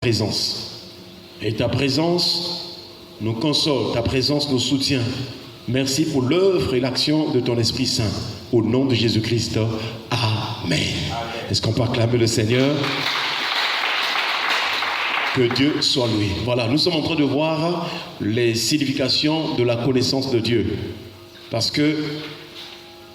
présence. Et ta présence nous console, ta présence nous soutient. Merci pour l'œuvre et l'action de ton Esprit Saint. Au nom de Jésus-Christ, Amen. Est-ce qu'on peut acclamer le Seigneur? Que Dieu soit loué. Voilà, nous sommes en train de voir les significations de la connaissance de Dieu. Parce que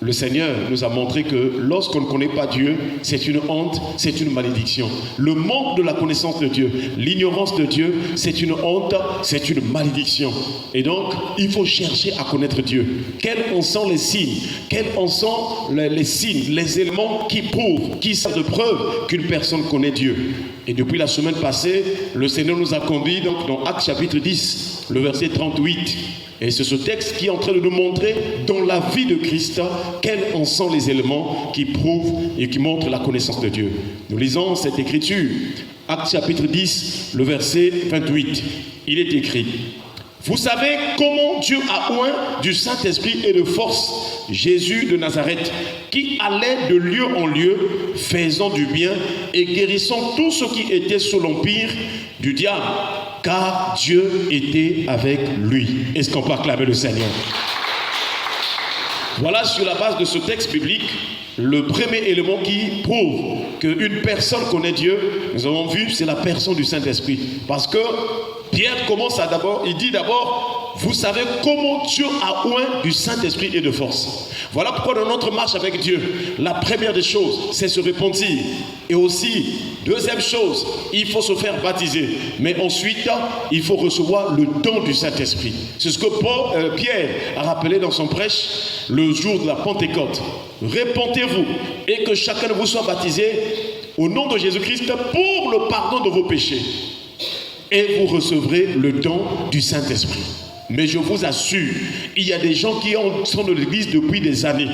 le Seigneur nous a montré que lorsqu'on ne connaît pas Dieu, c'est une honte, c'est une malédiction. Le manque de la connaissance de Dieu, l'ignorance de Dieu, c'est une honte, c'est une malédiction. Et donc, il faut chercher à connaître Dieu. Quels en sont les signes? Quels en sont les signes, les éléments qui prouvent, qui servent de preuve qu'une personne connaît Dieu? Et depuis la semaine passée, le Seigneur nous a conduits donc dans Actes chapitre 10, le verset 38. Et c'est ce texte qui est en train de nous montrer dans la vie de Christ quels en sont les éléments qui prouvent et qui montrent la connaissance de Dieu. Nous lisons cette écriture, Actes chapitre 10, le verset 28. Il est écrit: vous savez comment Dieu a oint du Saint-Esprit et de force Jésus de Nazareth, qui allait de lieu en lieu, faisant du bien et guérissant tous ceux qui étaient sous l'empire du diable, car Dieu était avec lui. Est-ce qu'on peut acclamer le Seigneur? Voilà, sur la base de ce texte biblique, le premier élément qui prouve qu'une personne connaît Dieu, nous avons vu, c'est la personne du Saint-Esprit. Parce que Pierre commence à il dit d'abord, vous savez comment Dieu a oint du Saint-Esprit et de force. Voilà pourquoi dans notre marche avec Dieu, la première des choses, c'est se repentir. Et aussi, deuxième chose, il faut se faire baptiser. Mais ensuite, il faut recevoir le don du Saint-Esprit. C'est ce que Pierre a rappelé dans son prêche le jour de la Pentecôte. Repentez-vous et que chacun de vous soit baptisé au nom de Jésus-Christ pour le pardon de vos péchés. Et vous recevrez le don du Saint-Esprit. Mais je vous assure, il y a des gens qui sont dans l'église depuis des années.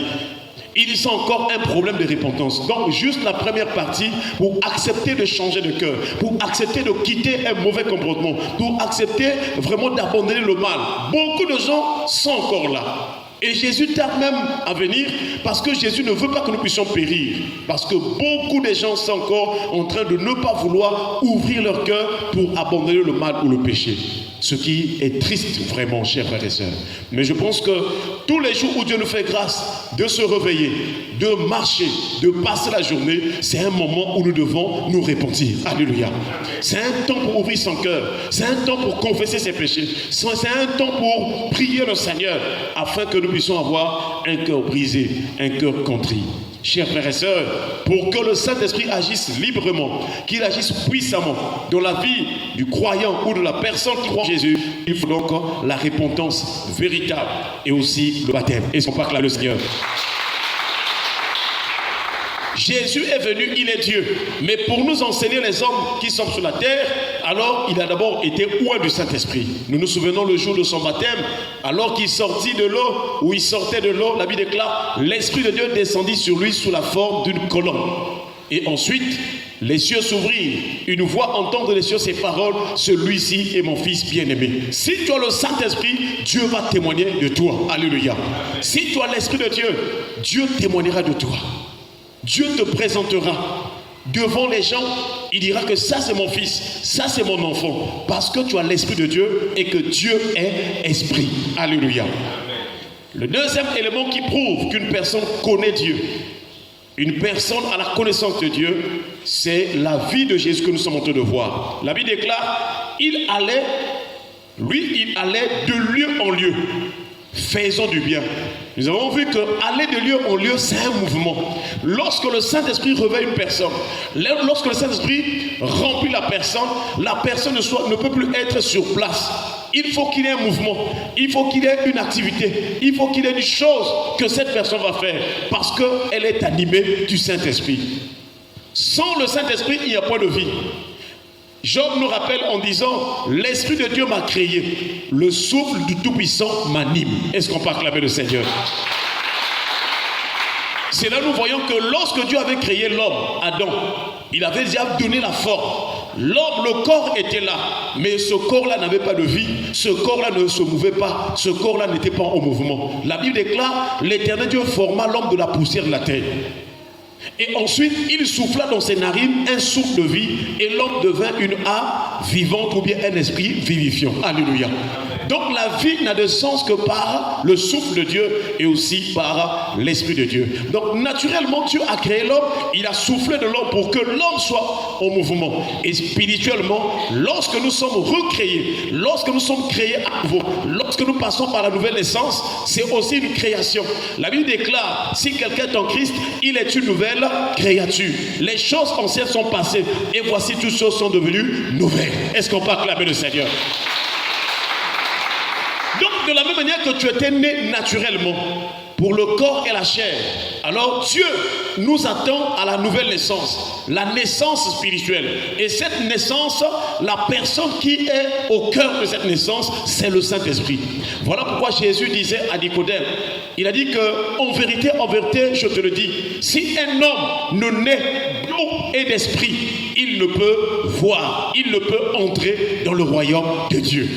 Ils ont encore un problème de repentance. Donc, juste la première partie, pour accepter de changer de cœur, pour accepter de quitter un mauvais comportement, pour accepter vraiment d'abandonner le mal. Beaucoup de gens sont encore là. Et Jésus tarde même à venir parce que Jésus ne veut pas que nous puissions périr. Parce que beaucoup de gens sont encore en train de ne pas vouloir ouvrir leur cœur pour abandonner le mal ou le péché. Ce qui est triste vraiment, chers frères et sœurs. Mais je pense que tous les jours où Dieu nous fait grâce de se réveiller, de marcher, de passer la journée, c'est un moment où nous devons nous repentir. Alléluia. C'est un temps pour ouvrir son cœur. C'est un temps pour confesser ses péchés. C'est un temps pour prier le Seigneur afin que nous puissions avoir un cœur brisé, un cœur contrit. Chers frères et sœurs, pour que le Saint-Esprit agisse librement, qu'il agisse puissamment dans la vie du croyant ou de la personne qui croit en Jésus, il faut donc la repentance véritable et aussi le baptême. Et son pacte là, le Seigneur. Jésus est venu, il est Dieu. Mais pour nous enseigner les hommes qui sont sur la terre, alors il a d'abord été oint du Saint-Esprit. Nous nous souvenons le jour de son baptême, alors qu'il sortit de l'eau, ou il sortait de l'eau, la Bible déclare, l'Esprit de Dieu descendit sur lui sous la forme d'une colombe. Et ensuite, les cieux s'ouvrirent. Une voix entend de les cieux ces paroles, celui-ci est mon fils bien-aimé. Si tu as le Saint-Esprit, Dieu va témoigner de toi. Alléluia. Si tu as l'Esprit de Dieu, Dieu témoignera de toi. Dieu te présentera devant les gens, il dira que ça c'est mon fils, ça c'est mon enfant, parce que tu as l'Esprit de Dieu et que Dieu est Esprit. Alléluia. Le deuxième élément qui prouve qu'une personne connaît Dieu, une personne a la connaissance de Dieu, c'est la vie de Jésus que nous sommes en train de voir. La Bible déclare, il allait de lieu en lieu, faisant du bien. Nous avons vu que aller de lieu en lieu, c'est un mouvement. Lorsque le Saint-Esprit réveille une personne, lorsque le Saint-Esprit remplit la personne ne peut plus être sur place. Il faut qu'il y ait un mouvement, il faut qu'il y ait une activité, il faut qu'il y ait une chose que cette personne va faire parce qu'elle est animée du Saint-Esprit. Sans le Saint-Esprit, il n'y a point de vie. Job nous rappelle en disant, l'Esprit de Dieu m'a créé, le souffle du Tout-Puissant m'anime. Est-ce qu'on peut acclamer le Seigneur? C'est là nous voyons que lorsque Dieu avait créé l'homme, Adam, il avait déjà donné la forme. L'homme, le corps était là, mais ce corps-là n'avait pas de vie, ce corps-là ne se mouvait pas, ce corps-là n'était pas en mouvement. La Bible déclare, l'Éternel Dieu forma l'homme de la poussière de la terre. Et ensuite, il souffla dans ses narines un souffle de vie et l'homme devint une âme vivante ou bien un esprit vivifiant. Alléluia. Donc la vie n'a de sens que par le souffle de Dieu et aussi par l'esprit de Dieu. Donc naturellement, Dieu a créé l'homme, il a soufflé de l'homme pour que l'homme soit en mouvement. Et spirituellement, lorsque nous sommes recréés, lorsque nous sommes créés à nouveau, lorsque nous passons par la nouvelle naissance, c'est aussi une création. La Bible déclare, si quelqu'un est en Christ, il est une nouvelle créature. Les choses anciennes sont passées et voici toutes choses sont devenues nouvelles. Est-ce qu'on peut acclamer le Seigneur? Donc de la même manière que tu étais né naturellement pour le corps et la chair, alors Dieu nous attend à la nouvelle naissance, la naissance spirituelle. Et cette naissance, la personne qui est au cœur de cette naissance, c'est le Saint-Esprit. Voilà pourquoi Jésus disait à Nicodème, il a dit que en vérité, je te le dis, si un homme ne naît d'eau et d'esprit, il ne peut voir, il ne peut entrer dans le royaume de Dieu.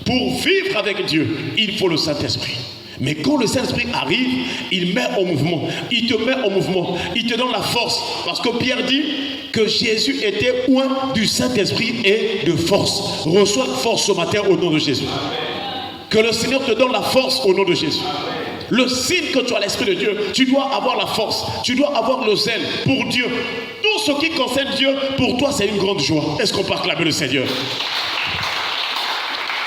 Pour vivre avec Dieu, il faut le Saint-Esprit. Mais quand le Saint-Esprit arrive, il met en mouvement, il te met en mouvement, il te donne la force. Parce que Pierre dit que Jésus était oint du Saint-Esprit et de force. Reçois force ce matin au nom de Jésus. Que le Seigneur te donne la force au nom de Jésus. Le signe que tu as l'Esprit de Dieu, tu dois avoir la force, tu dois avoir le zèle pour Dieu. Tout ce qui concerne Dieu, pour toi c'est une grande joie. Est-ce qu'on peut acclamer le Seigneur?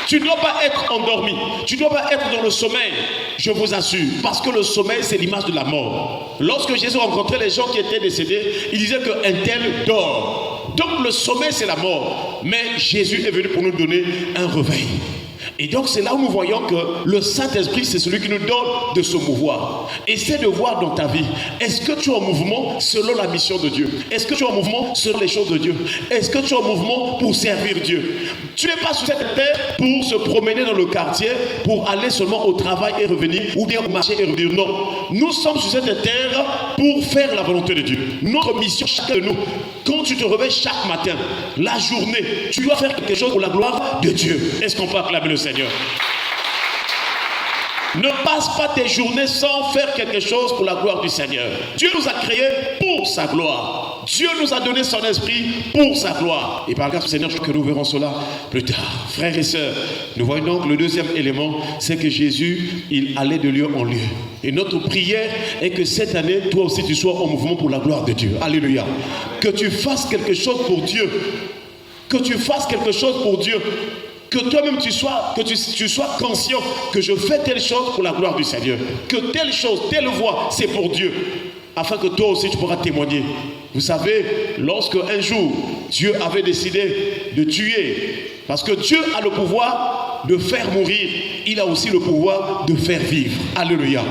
Tu ne dois pas être endormi, tu ne dois pas être dans le sommeil, je vous assure, parce que le sommeil c'est l'image de la mort. Lorsque Jésus rencontrait les gens qui étaient décédés, il disait qu'un tel dort. Donc le sommeil c'est la mort, mais Jésus est venu pour nous donner un réveil. Et donc c'est là où nous voyons que le Saint-Esprit c'est celui qui nous donne de se mouvoir. Essaie de voir dans ta vie, est-ce que tu es en mouvement selon la mission de Dieu? Est-ce que tu es en mouvement selon les choses de Dieu? Est-ce que tu es en mouvement pour servir Dieu? Tu n'es pas sur cette terre pour se promener dans le quartier, pour aller seulement au travail et revenir, ou bien au marché et revenir. Non, nous sommes sur cette terre pour faire la volonté de Dieu. Notre mission, chacun de nous, quand tu te réveilles chaque matin, la journée, tu dois faire quelque chose pour la gloire de Dieu. Est-ce qu'on peut acclamer le Seigneur? Ne passe pas tes journées sans faire quelque chose pour la gloire du Seigneur. Dieu nous a créés pour sa gloire. Dieu nous a donné son esprit pour sa gloire. Et par grâce du Seigneur, je crois que nous verrons cela plus tard. Frères et sœurs, nous voyons donc le deuxième élément, c'est que Jésus, il allait de lieu en lieu. Et notre prière est que cette année, toi aussi, tu sois en mouvement pour la gloire de Dieu. Alléluia. Que tu fasses quelque chose pour Dieu. Que tu fasses quelque chose pour Dieu. Que toi-même tu sois conscient que je fais telle chose pour la gloire du Seigneur. Que telle chose, telle voie, c'est pour Dieu. Afin que toi aussi tu pourras témoigner. Vous savez, lorsque un jour Dieu avait décidé de tuer, parce que Dieu a le pouvoir de faire mourir, il a aussi le pouvoir de faire vivre. Alléluia.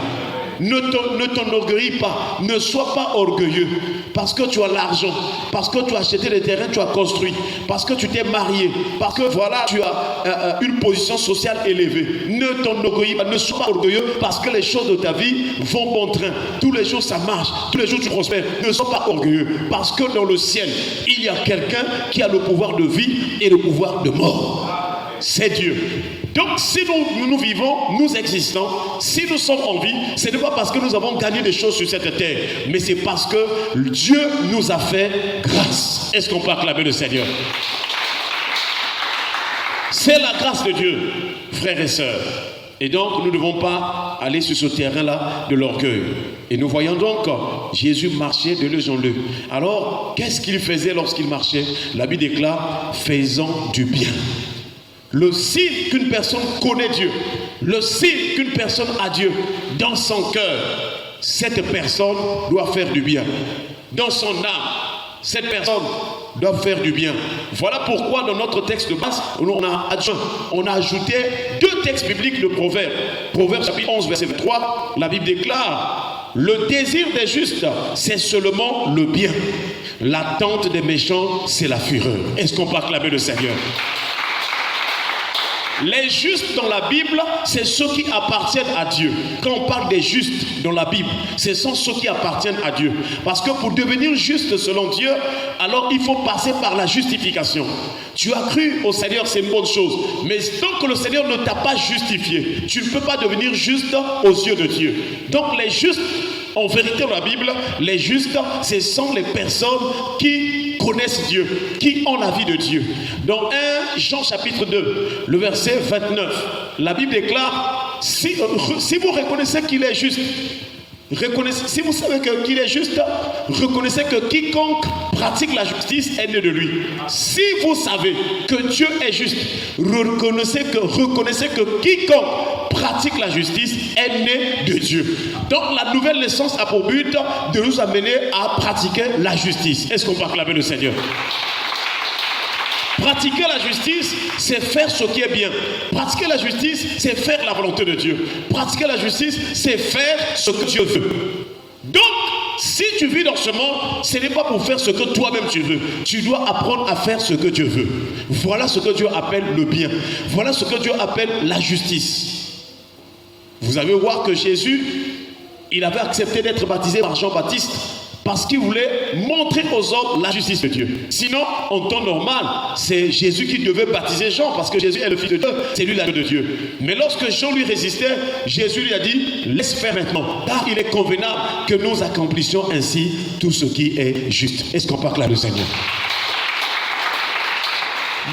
Ne t'enorgueillis pas, ne sois pas orgueilleux parce que tu as l'argent, parce que tu as acheté les terrains, tu as construit, parce que tu t'es marié, parce que voilà, tu as une position sociale élevée. Ne t'enorgueillis pas, ne sois pas orgueilleux parce que les choses de ta vie vont bon train. Tous les jours ça marche, tous les jours tu prospères. Ne sois pas orgueilleux parce que dans le ciel, il y a quelqu'un qui a le pouvoir de vie et le pouvoir de mort. C'est Dieu. Donc si nous vivons, nous existons, si nous sommes en vie, ce n'est pas parce que nous avons gagné des choses sur cette terre, mais c'est parce que Dieu nous a fait grâce. Est-ce qu'on peut acclamer le Seigneur? C'est la grâce de Dieu, frères et sœurs. Et donc nous ne devons pas aller sur ce terrain-là de l'orgueil. Et nous voyons donc Jésus marchait de lieu en lieu. Alors, qu'est-ce qu'il faisait lorsqu'il marchait? La Bible déclare, faisant du bien. Le signe qu'une personne connaît Dieu, le signe qu'une personne a Dieu dans son cœur, cette personne doit faire du bien. Dans son âme, cette personne doit faire du bien. Voilà pourquoi dans notre texte de base, on a ajouté deux textes bibliques de Proverbes. Proverbes chapitre 11, verset 3, la Bible déclare, le désir des justes, c'est seulement le bien. L'attente des méchants, c'est la fureur. Est-ce qu'on peut acclamer le Seigneur? Les justes dans la Bible, c'est ceux qui appartiennent à Dieu. Quand on parle des justes dans la Bible, ce sont ceux qui appartiennent à Dieu. Parce que pour devenir juste selon Dieu, alors il faut passer par la justification. Tu as cru au Seigneur, c'est une bonne chose. Mais tant que le Seigneur ne t'a pas justifié, tu ne peux pas devenir juste aux yeux de Dieu. Donc les justes En vérité, dans la Bible, les justes, ce sont les personnes qui connaissent Dieu, qui ont la vie de Dieu. Dans 1 Jean chapitre 2, le verset 29, la Bible déclare, si vous reconnaissez qu'il est juste, si vous savez qu'il est juste, reconnaissez que quiconque pratique la justice est né de lui. Si vous savez que Dieu est juste, reconnaissez que quiconque pratique la justice est né de Dieu. Donc la nouvelle naissance a pour but de nous amener à pratiquer la justice. Est-ce qu'on peut acclamer le Seigneur? Pratiquer la justice, c'est faire ce qui est bien. Pratiquer la justice, c'est faire la volonté de Dieu. Pratiquer la justice, c'est faire ce que Dieu veut. Donc, si tu vis dans ce monde, ce n'est pas pour faire ce que toi-même tu veux. Tu dois apprendre à faire ce que Dieu veut. Voilà ce que Dieu appelle le bien. Voilà ce que Dieu appelle la justice. Vous allez voir que Jésus, il avait accepté d'être baptisé par Jean-Baptiste parce qu'il voulait montrer aux hommes la justice de Dieu. Sinon, en temps normal, c'est Jésus qui devait baptiser Jean, parce que Jésus est le Fils de Dieu, c'est lui l'agneau de Dieu. Mais lorsque Jean lui résistait, Jésus lui a dit, laisse faire maintenant, car il est convenable que nous accomplissions ainsi tout ce qui est juste. Est-ce qu'on parle là le Seigneur?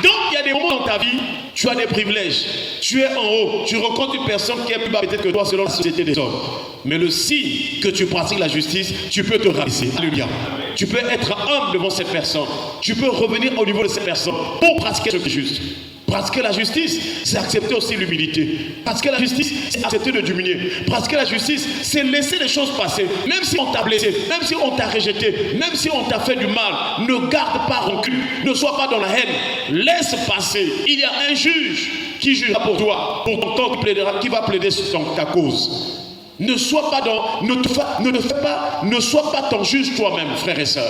Donc, il y a des moments dans ta vie, tu as des privilèges. Tu es en haut, tu rencontres une personne qui est plus bas peut-être que toi selon la société des hommes. Mais le signe que tu pratiques la justice, tu peux te rabaisser. Alléluia. Tu peux être humble devant cette personne. Tu peux revenir au niveau de cette personne pour pratiquer ce qui est juste. Pratiquer la justice, c'est accepter aussi l'humilité. Pratiquer la justice, c'est accepter de diminuer. Pratiquer la justice, c'est laisser les choses passer. Même si on t'a blessé, même si on t'a rejeté, même si on t'a fait du mal, ne garde pas rancune, ne sois pas dans la haine. Laisse passer. Il y a un juge qui jugera pour toi, pour ton corps qui va plaider sur ta cause. Ne sois pas dans, ne sois pas ton juge toi-même, frères et sœurs.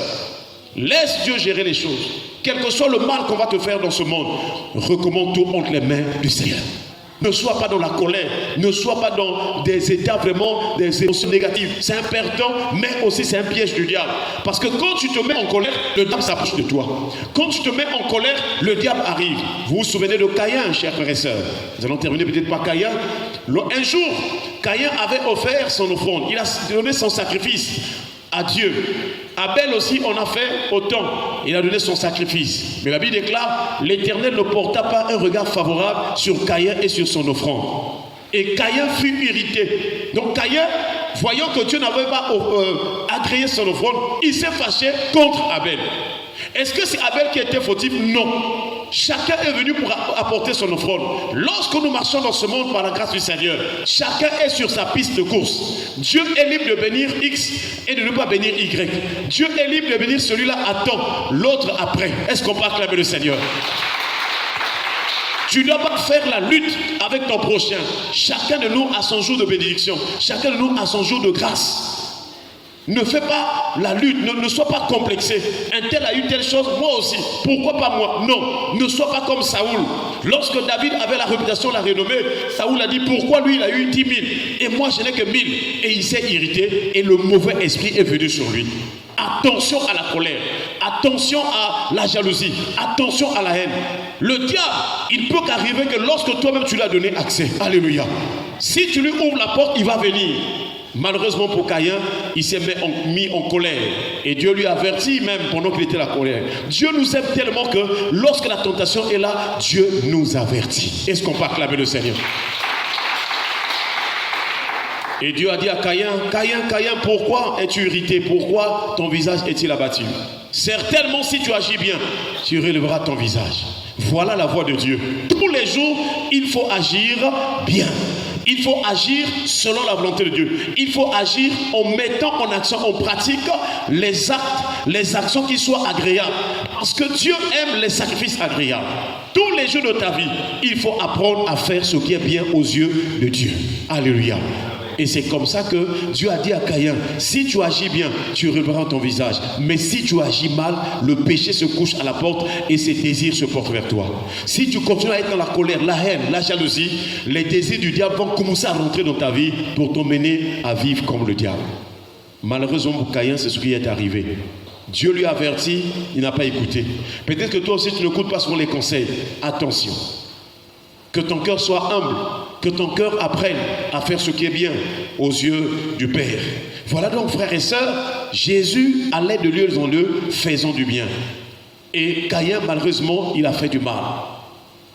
Laisse Dieu gérer les choses. Quel que soit le mal qu'on va te faire dans ce monde, recommande tout entre les mains du Seigneur. Ne sois pas dans la colère, ne sois pas dans des états vraiment, des émotions négatives. C'est un perdant, mais aussi c'est un piège du diable. Parce que quand tu te mets en colère, le diable s'approche de toi. Quand tu te mets en colère, le diable arrive. Vous vous souvenez de Caïn, chers frères et sœurs? Nous allons terminer peut-être par Caïn. Un jour, Caïn avait offert son offrande. Il a donné son sacrifice à Dieu. Abel aussi en a fait autant. Il a donné son sacrifice. Mais la Bible déclare, l'Éternel ne porta pas un regard favorable sur Caïn et sur son offrande. Et Caïn fut irrité. Donc Caïn, voyant que Dieu n'avait pas agréé son offrande, il s'est fâché contre Abel. Est-ce que c'est Abel qui était fautif? Non. Chacun est venu pour apporter son offrande. Lorsque nous marchons dans ce monde par la grâce du Seigneur, chacun est sur sa piste de course. Dieu est libre de bénir X et de ne pas bénir Y. Dieu est libre de bénir celui-là à temps, l'autre après. Est-ce qu'on peut acclamer le Seigneur? Tu ne dois pas faire la lutte avec ton prochain. Chacun de nous a son jour de bénédiction. Chacun de nous a son jour de grâce. Ne fais pas la lutte, ne sois pas complexé. Un tel a eu telle chose, moi aussi. Pourquoi pas moi? Non, ne sois pas comme Saoul. Lorsque David avait la réputation, la renommée, Saoul a dit pourquoi lui il a eu 10 000 et moi je n'ai que 1000. Et il s'est irrité et le mauvais esprit est venu sur lui. Attention à la colère, attention à la jalousie, attention à la haine. Le diable, il peut qu'arriver que lorsque toi-même tu lui as donné accès, alléluia. Si tu lui ouvres la porte, il va venir. Malheureusement pour Caïn, il s'est mis en colère. Et Dieu lui avertit même pendant qu'il était à la colère. Dieu nous aime tellement que lorsque la tentation est là, Dieu nous avertit. Est-ce qu'on peut acclamer le Seigneur? Et Dieu a dit à Caïn, Caïn, pourquoi es-tu irrité? Pourquoi ton visage est-il abattu? Certainement si tu agis bien, tu relèveras ton visage. Voilà la voie de Dieu. Tous les jours, il faut agir bien. Il faut agir selon la volonté de Dieu. Il faut agir en mettant en action, en pratique les actes, les actions qui soient agréables. Parce que Dieu aime les sacrifices agréables. Tous les jours de ta vie, il faut apprendre à faire ce qui est bien aux yeux de Dieu. Alléluia. Et c'est comme ça que Dieu a dit à Caïn, si tu agis bien, tu relèveras ton visage. Mais si tu agis mal, le péché se couche à la porte et ses désirs se portent vers toi. Si tu continues à être dans la colère, la haine, la jalousie, les désirs du diable vont commencer à rentrer dans ta vie pour t'emmener à vivre comme le diable. Malheureusement pour Caïn, c'est ce qui est arrivé. Dieu lui a averti, il n'a pas écouté. Peut-être que toi aussi tu n'écoutes pas souvent les conseils. Attention. Que ton cœur soit humble, que ton cœur apprenne à faire ce qui est bien aux yeux du Père. Voilà donc, frères et sœurs, Jésus allait de lieu en lieu, faisant du bien. Et Caïn, malheureusement, il a fait du mal.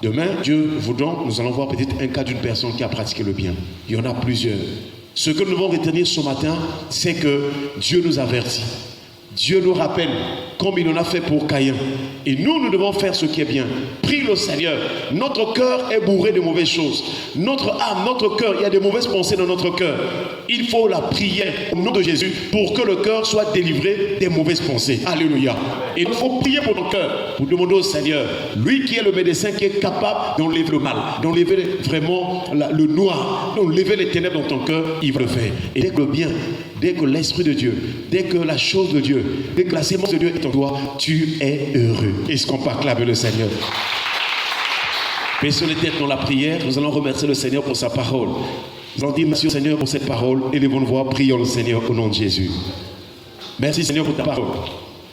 Demain, Dieu voudant, nous allons voir peut-être un cas d'une personne qui a pratiqué le bien. Il y en a plusieurs. Ce que nous devons retenir ce matin, c'est que Dieu nous avertit. Dieu nous rappelle, comme il en a fait pour Caïn. Et nous devons faire ce qui est bien. Prie le Seigneur. Notre cœur est bourré de mauvaises choses. Notre âme, notre cœur, il y a des mauvaises pensées dans notre cœur. Il faut la prière au nom de Jésus pour que le cœur soit délivré des mauvaises pensées. Alléluia. Et il faut prier pour notre cœur, pour demander au Seigneur, lui qui est le médecin qui est capable d'enlever le mal, d'enlever vraiment le noir, d'enlever les ténèbres dans ton cœur, il va le faire. Et dès que le bien, dès que l'Esprit de Dieu, dès que la chose de Dieu, dès que la sémence de Dieu est en toi, tu es heureux. Est-ce qu'on peut acclamer le Seigneur? Baissons les têtes dans la prière, nous allons remercier le Seigneur pour sa parole. Nous allons dire merci au Seigneur pour cette parole. Élevons nos voix, prions le Seigneur au nom de Jésus. Merci Seigneur pour ta parole.